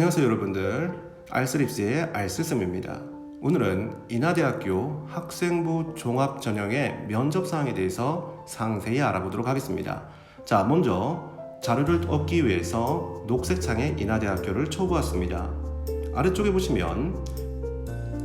안녕하세요 여러분들, 알쓸입시의 알쓸쌤입니다. 오늘은 인하대학교 학생부 종합전형의 면접사항에 대해서 상세히 알아보도록 하겠습니다. 자, 먼저 자료를 얻기 위해서 녹색 창에 인하대학교를 쳐보았습니다. 아래쪽에 보시면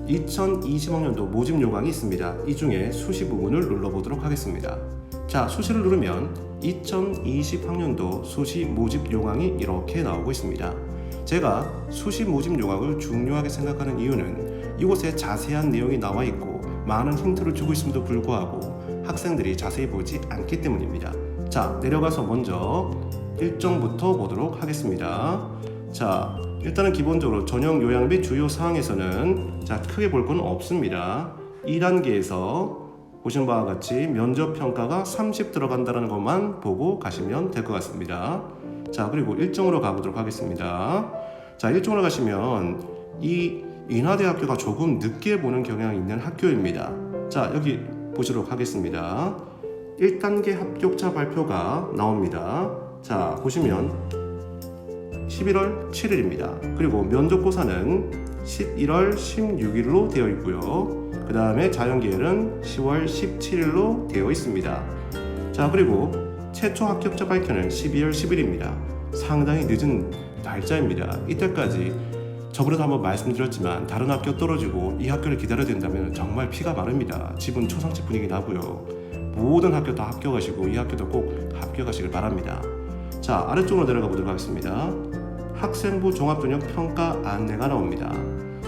2020학년도 모집 요강이 있습니다. 이 중에 수시 부분을 눌러보도록 하겠습니다. 자, 수시를 누르면 2020학년도 수시 모집 요강이 이렇게 나오고 있습니다. 제가 수시 모집 요강을 중요하게 생각하는 이유는 이곳에 자세한 내용이 나와 있고 많은 힌트를 주고 있음에도 불구하고 학생들이 자세히 보지 않기 때문입니다. 자, 내려가서 먼저 일정부터 보도록 하겠습니다. 자, 일단은 기본적으로 전형 요양 및 주요 사항에서는 크게 볼 건 없습니다. 2단계에서 보신 바와 같이 면접 평가가 30 들어간다는 것만 보고 가시면 될 것 같습니다. 자, 그리고 일정으로 가보도록 하겠습니다. 자, 일정으로 가시면 이 인하대학교가 조금 늦게 보는 경향이 있는 학교입니다. 자, 여기 보시도록 하겠습니다. 1단계 합격자 발표가 나옵니다. 자, 보시면 11월 7일입니다. 그리고 면접고사는 11월 16일로 되어 있고요. 그 다음에 자연계열은 10월 17일로 되어 있습니다. 자, 그리고 최초 합격자 발표는 12월 10일입니다. 상당히 늦은 날짜입니다. 이때까지 저번에도 한번 말씀드렸지만 다른 학교 떨어지고 이 학교를 기다려야 된다면 정말 피가 마릅니다. 집은 초상집 분위기 나고요. 모든 학교 다 합격하시고 이 학교도 꼭 합격하시길 바랍니다. 자, 아래쪽으로 내려가 보도록 하겠습니다. 학생부 종합전형 평가 안내가 나옵니다.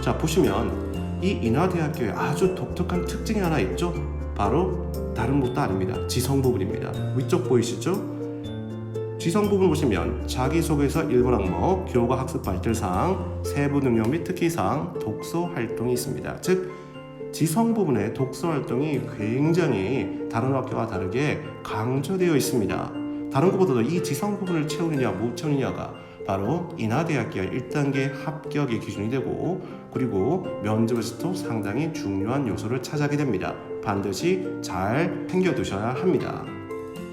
자, 보시면 이 인하대학교에 아주 독특한 특징이 하나 있죠? 바로 다른 것도 아닙니다. 지성 부분입니다. 위쪽 보이시죠? 지성 부분 보시면 자기소개서 1번 항목, 교과 학습 발달사항, 세부 능력 및 특기사항, 독서 활동이 있습니다. 즉, 지성 부분의 독서 활동이 굉장히 다른 학교와 다르게 강조되어 있습니다. 다른 것보다도 이 지성 부분을 채우느냐 못 채우느냐가 바로 인하대학교의 1단계 합격의 기준이 되고, 그리고 면접에서도 상당히 중요한 요소를 차지하게 됩니다. 반드시 잘 챙겨두셔야 합니다.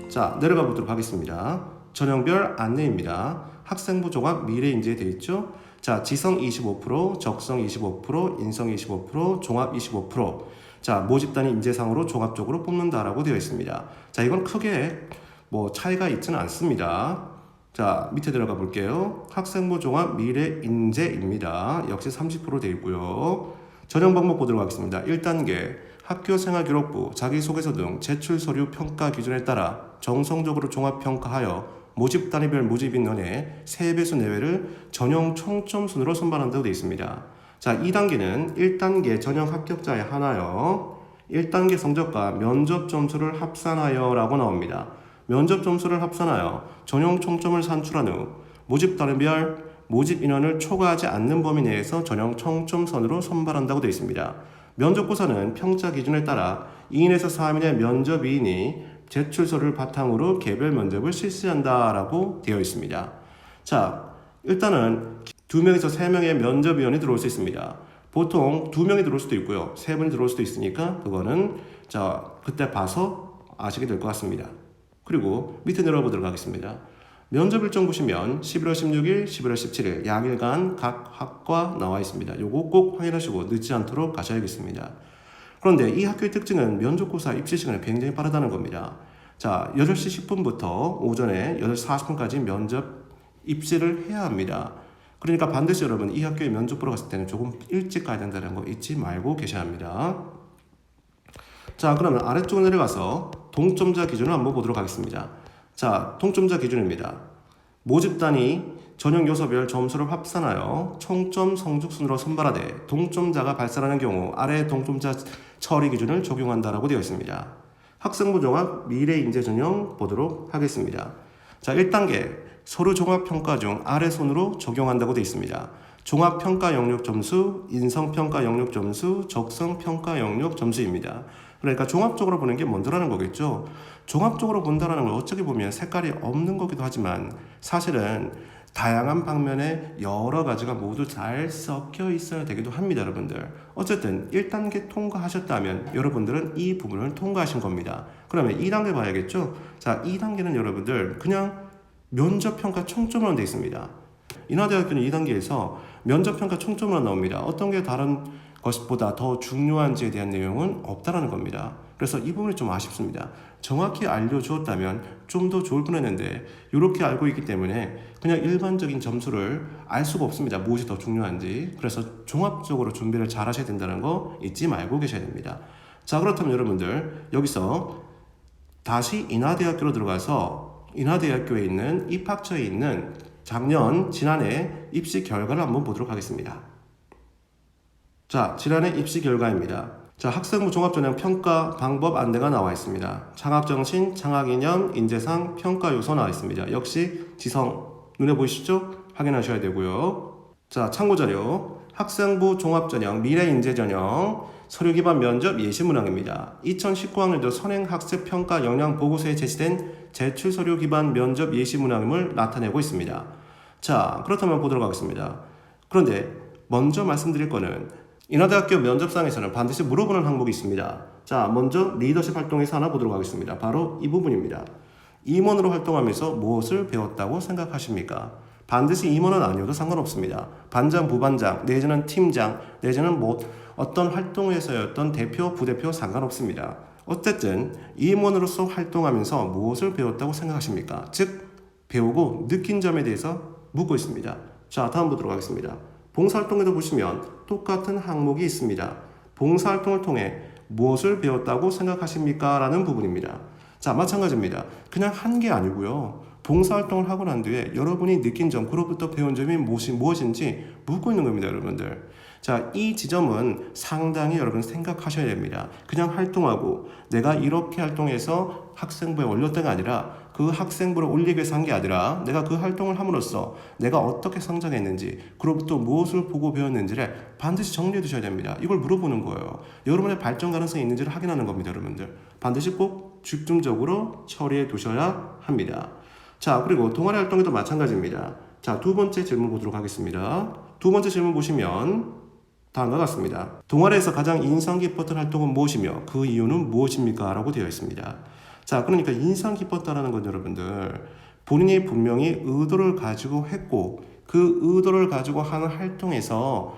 자, 내려가 보도록 하겠습니다. 전형별 안내입니다. 학생부 종합 미래인재 되어 있죠? 자, 지성 25%, 적성 25%, 인성 25%, 종합 25%. 자, 모집단위 인재상으로 종합적으로 뽑는다라고 되어 있습니다. 자, 이건 크게 차이가 있지는 않습니다. 자, 밑에 들어가 볼게요. 학생부 종합 미래인재입니다. 역시 30% 되어 있고요. 전형 방법 보도록 하겠습니다. 1단계 학교생활기록부, 자기소개서 등 제출서류 평가 기준에 따라 정성적으로 종합평가하여 모집단위별 모집인원의 3배수 내외를 전형 총점 순으로 선발한다고 되어 있습니다. 자, 2단계는 1단계 전형 합격자에 한하여 1단계 성적과 면접 점수를 합산하여 라고 나옵니다. 면접 점수를 합산하여 전형 총점을 산출한 후 모집단위별 모집 인원을 초과하지 않는 범위 내에서 전형 총점선으로 선발한다고 되어 있습니다. 면접고사는 평자 기준에 따라 2인에서 3인의 면접위인이 제출서를 바탕으로 개별 면접을 실시한다라고 되어 있습니다. 자, 일단은 2명에서 3명의 면접위원이 들어올 수 있습니다. 보통 2명이 들어올 수도 있고요. 3분이 들어올 수도 있으니까 그거는 그때 봐서 아시게 될 것 같습니다. 그리고 밑에 내려보도록 하겠습니다. 면접 일정 보시면 11월 16일, 11월 17일 양일간 각 학과 나와 있습니다. 요거 꼭 확인하시고 늦지 않도록 가셔야겠습니다. 그런데 이 학교의 특징은 면접고사 입시 시간이 굉장히 빠르다는 겁니다. 자, 8시 10분부터 오전에 8시 40분까지 면접 입시를 해야 합니다. 그러니까 반드시 여러분 이 학교에 면접 보러 갔을 때는 조금 일찍 가야 된다는 거 잊지 말고 계셔야 합니다. 자, 그러면 아래쪽으로 내려가서 동점자 기준을 한번 보도록 하겠습니다. 자, 동점자 기준입니다. 모집단위 전형 요소별 점수를 합산하여 총점 성적순으로 선발하되 동점자가 발생하는 경우 아래 동점자 처리 기준을 적용한다라고 되어 있습니다. 학생부 종합 미래인재 전형 보도록 하겠습니다. 자, 1단계 서류 종합평가 중 아래 순으로 적용한다고 되어 있습니다. 종합평가 영역 점수, 인성평가 영역 점수, 적성평가 영역 점수입니다. 그러니까 종합적으로 보는 게 먼저라는 거겠죠. 종합적으로 본다는 건 어떻게 보면 색깔이 없는 거기도 하지만 사실은 다양한 방면에 여러 가지가 모두 잘 섞여 있어야 되기도 합니다, 여러분들. 어쨌든 1단계 통과하셨다면 여러분들은 이 부분을 통과하신 겁니다. 그러면 2단계 봐야겠죠? 자, 2단계는 여러분들 그냥 면접평가 총점으로 되어 있습니다. 인하대학교는 2단계에서 면접평가 총점으로 나옵니다. 어떤 게 다른 것보다 더 중요한지에 대한 내용은 없다라는 겁니다. 그래서 이 부분이 좀 아쉽습니다. 정확히 알려주었다면 좀 더 좋을 뻔했는데 이렇게 알고 있기 때문에 그냥 일반적인 점수를 알 수가 없습니다. 무엇이 더 중요한지. 그래서 종합적으로 준비를 잘 하셔야 된다는 거 잊지 말고 계셔야 됩니다. 자, 그렇다면 여러분들 여기서 다시 인하대학교로 들어가서 인하대학교에 있는 입학처에 있는 지난해 입시 결과를 한번 보도록 하겠습니다. 자, 지난해 입시 결과입니다. 자, 학생부 종합전형 평가 방법 안내가 나와 있습니다. 창학정신, 창학이념, 인재상, 평가 요소 나와 있습니다. 역시 지성 눈에 보이시죠? 확인하셔야 되고요. 자, 참고자료 학생부 종합전형 미래인재전형 서류 기반 면접 예시 문항입니다. 2019학년도 선행학습평가 역량 보고서에 제시된 제출 서류 기반 면접 예시 문항임을 나타내고 있습니다. 자, 그렇다면 보도록 하겠습니다. 그런데 먼저 말씀드릴 거는 인하대학교 면접상에서는 반드시 물어보는 항목이 있습니다. 자, 먼저 리더십 활동에서 하나 보도록 하겠습니다. 바로 이 부분입니다. 임원으로 활동하면서 무엇을 배웠다고 생각하십니까? 반드시 임원은 아니어도 상관없습니다. 반장, 부반장, 내지는 팀장, 내지는 어떤 활동에서의 어떤 대표, 부대표 상관없습니다. 어쨌든 임원으로서 활동하면서 무엇을 배웠다고 생각하십니까? 즉, 배우고 느낀 점에 대해서 묻고 있습니다. 자, 다음 보도록 하겠습니다. 봉사활동에도 보시면 똑같은 항목이 있습니다. 봉사활동을 통해 무엇을 배웠다고 생각하십니까? 라는 부분입니다. 자, 마찬가지입니다. 그냥 한 게 아니고요. 봉사활동을 하고 난 뒤에 여러분이 느낀 점, 그로부터 배운 점이 무엇인지 묻고 있는 겁니다, 여러분들. 자, 이 지점은 상당히 여러분 생각하셔야 됩니다. 그냥 활동하고 내가 이렇게 활동해서 학생부에 올렸다가 아니라 그 학생부를 올리기 위해서 한 게 아니라 내가 그 활동을 함으로써 내가 어떻게 성장했는지 그로부터 무엇을 보고 배웠는지를 반드시 정리해 두셔야 됩니다. 이걸 물어보는 거예요. 여러분의 발전 가능성이 있는지를 확인하는 겁니다, 여러분들. 반드시 꼭 집중적으로 처리해 두셔야 합니다. 자, 그리고 동아리 활동에도 마찬가지입니다. 자, 두 번째 질문 보도록 하겠습니다. 두 번째 질문 보시면 다음과 같습니다. 동아리에서 가장 인상 깊었던 활동은 무엇이며 그 이유는 무엇입니까? 라고 되어 있습니다. 자, 그러니까 인상 깊었다라는 건 여러분들 본인이 분명히 의도를 가지고 했고 그 의도를 가지고 하는 활동에서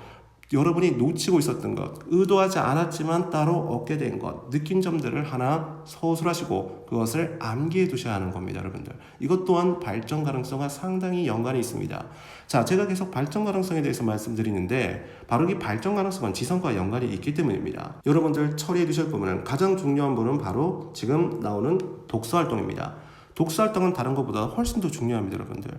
여러분이 놓치고 있었던 것, 의도하지 않았지만 따로 얻게 된 것, 느낀 점들을 하나 서술하시고 그것을 암기해 두셔야 하는 겁니다, 여러분들. 이것 또한 발전 가능성과 상당히 연관이 있습니다. 자, 제가 계속 발전 가능성에 대해서 말씀드리는데 바로 이 발전 가능성은 지성과 연관이 있기 때문입니다. 여러분들 처리해 두실 부분은 가장 중요한 부분은 바로 지금 나오는 독서 활동입니다. 독서 활동은 다른 것보다 훨씬 더 중요합니다, 여러분들.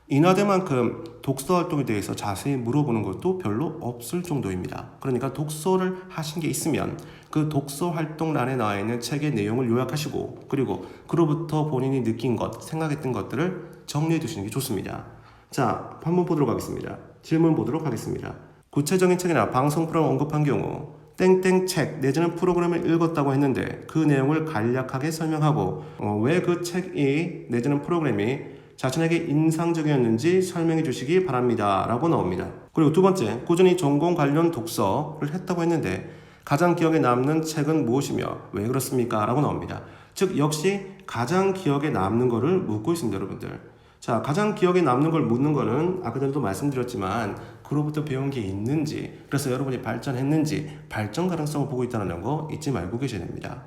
인하대만큼 독서 활동에 대해서 자세히 물어보는 것도 별로 없을 정도입니다. 그러니까 독서를 하신 게 있으면 그 독서 활동란에 나와 있는 책의 내용을 요약하시고 그리고 그로부터 본인이 느낀 것, 생각했던 것들을 정리해 두시는 게 좋습니다. 자, 한번 보도록 하겠습니다. 질문 보도록 하겠습니다. 구체적인 책이나 방송 프로그램 언급한 경우 땡땡 책 내지는 프로그램을 읽었다고 했는데 그 내용을 간략하게 설명하고 왜 그 책이 내지는 프로그램이 자신에게 인상적이었는지 설명해 주시기 바랍니다. 라고 나옵니다. 그리고 두 번째, 꾸준히 전공 관련 독서를 했다고 했는데 가장 기억에 남는 책은 무엇이며 왜 그렇습니까? 라고 나옵니다. 즉 역시 가장 기억에 남는 거를 묻고 있습니다, 여러분들. 자, 가장 기억에 남는 걸 묻는 거는 아까 전에도 말씀드렸지만 그로부터 배운 게 있는지, 그래서 여러분이 발전했는지 발전 가능성을 보고 있다는 거 잊지 말고 계셔야 됩니다.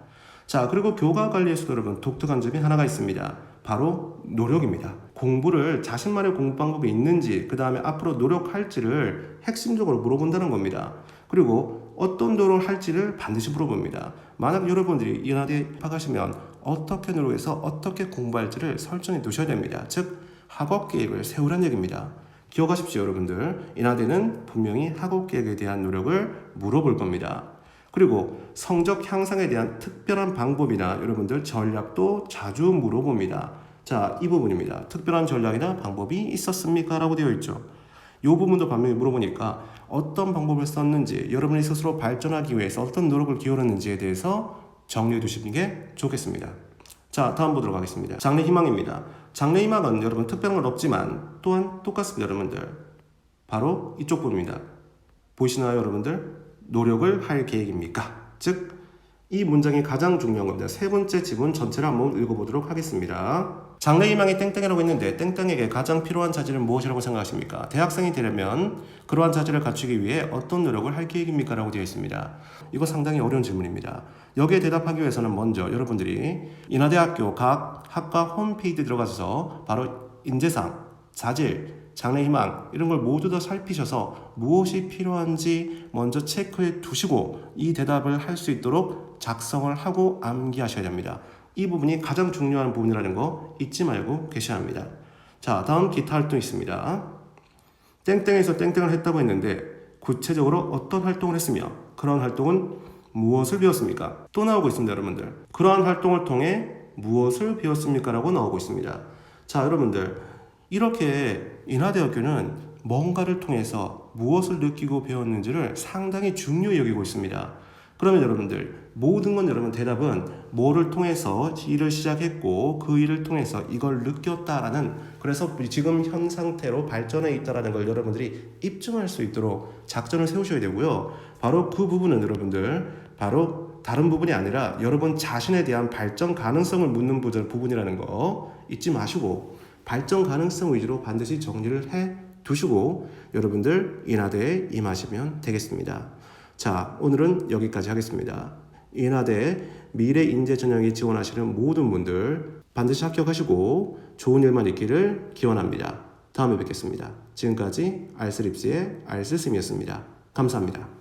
자, 그리고 교과 관리에서도 여러분 독특한 점이 하나가 있습니다. 바로 노력입니다. 공부를 자신만의 공부 방법이 있는지 그 다음에 앞으로 노력할지를 핵심적으로 물어본다는 겁니다. 그리고 어떤 노력을 할지를 반드시 물어봅니다. 만약 여러분들이 인하대에 입학하시면 어떻게 노력해서 어떻게 공부할지를 설정해 두셔야 됩니다. 즉 학업 계획을 세우라는 얘기입니다. 기억하십시오, 여러분들. 인하대는 분명히 학업 계획에 대한 노력을 물어볼 겁니다. 그리고 성적 향상에 대한 특별한 방법이나 여러분들 전략도 자주 물어봅니다. 자, 이 부분입니다. 특별한 전략이나 방법이 있었습니까? 라고 되어 있죠. 이 부분도 반면에 물어보니까 어떤 방법을 썼는지, 여러분이 스스로 발전하기 위해서 어떤 노력을 기울였는지에 대해서 정리해 두시는 게 좋겠습니다. 자, 다음 보도록 하겠습니다. 장래 희망입니다. 장래 희망은 여러분 특별한 건 없지만 또한 똑같습니다, 여러분들. 바로 이쪽 부분입니다. 보이시나요, 여러분들? 노력을 할 계획입니까? 즉, 이 문장이 가장 중요한 겁니다. 세 번째 지문 전체를 한번 읽어보도록 하겠습니다. 장래희망이 땡땡이라고 했는데 땡땡에게 가장 필요한 자질은 무엇이라고 생각하십니까? 대학생이 되려면 그러한 자질을 갖추기 위해 어떤 노력을 할 계획입니까? 라고 되어 있습니다. 이거 상당히 어려운 질문입니다. 여기에 대답하기 위해서는 먼저 여러분들이 인하대학교 각 학과 홈페이지에 들어가서 바로 인재상, 자질, 장래희망 이런 걸 모두 다 살피셔서 무엇이 필요한지 먼저 체크해 두시고 이 대답을 할 수 있도록 작성을 하고 암기하셔야 됩니다. 이 부분이 가장 중요한 부분이라는 거 잊지 말고 계셔야 합니다. 자, 다음 기타 활동이 있습니다. 땡땡에서 땡땡을 했다고 했는데 구체적으로 어떤 활동을 했으며 그런 활동은 무엇을 배웠습니까? 또 나오고 있습니다, 여러분들. 그러한 활동을 통해 무엇을 배웠습니까? 라고 나오고 있습니다. 자, 여러분들 이렇게 인하대학교는 뭔가를 통해서 무엇을 느끼고 배웠는지를 상당히 중요히 여기고 있습니다. 그러면 여러분들 모든 건 여러분 대답은 뭐를 통해서 일을 시작했고 그 일을 통해서 이걸 느꼈다라는 그래서 지금 현 상태로 발전해 있다라는 걸 여러분들이 입증할 수 있도록 작전을 세우셔야 되고요. 바로 그 부분은 여러분들 바로 다른 부분이 아니라 여러분 자신에 대한 발전 가능성을 묻는 부분이라는 거 잊지 마시고 발전 가능성 위주로 반드시 정리를 해 두시고 여러분들 인하대에 임하시면 되겠습니다. 자, 오늘은 여기까지 하겠습니다. 인하대 미래인재 전형에 지원하시는 모든 분들 반드시 합격하시고 좋은 일만 있기를 기원합니다. 다음에 뵙겠습니다. 지금까지 알쓰립스의 알쓰슴이었습니다. 감사합니다.